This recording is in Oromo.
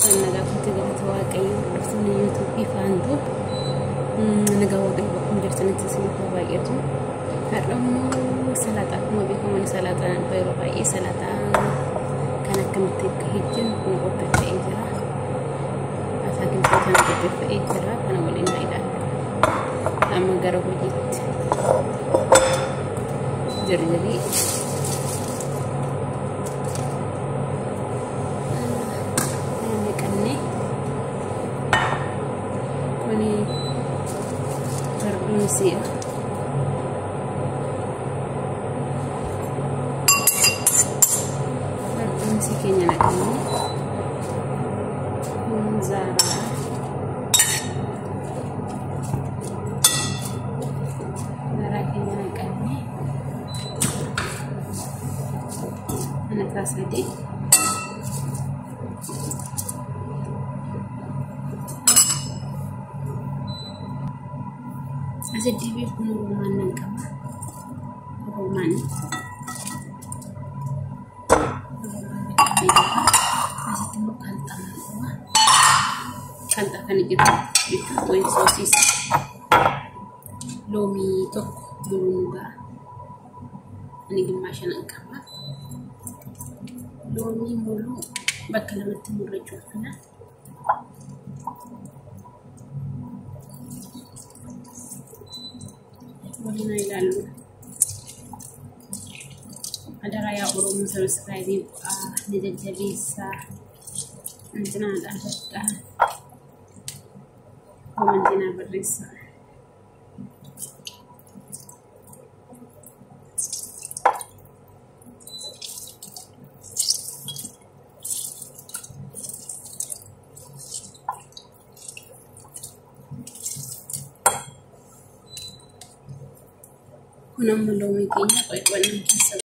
أنا كنت قلت واقعي ورسمني يوتيوب فاندو أنا قاعد بقوم جرتني تسمع فوايته هرمو سلطة ما بيكون من سلطة بيروحي سلطة كان كم تكهيجن ونقطة في إجرا أساكن كنت نقطة في إجرا أنا ولين ما إله أما جربوا جيت جرجلي Indonesia. Indonesia kayaknya nak ini. Zara. Zara kayaknya nak ini. Anak kelas adik. Asal dia pun roman nangkap, roman masih temu kantakan gitu, itu sosis, lomi tok burunga, ini dimasuk nangkap, lomi mulu, bakal temu rejukna. Walina ilalu ada raya urung subscribe ni bisa nanti ada komentina berisa Kuna mlo mwingine kwa hivyo ni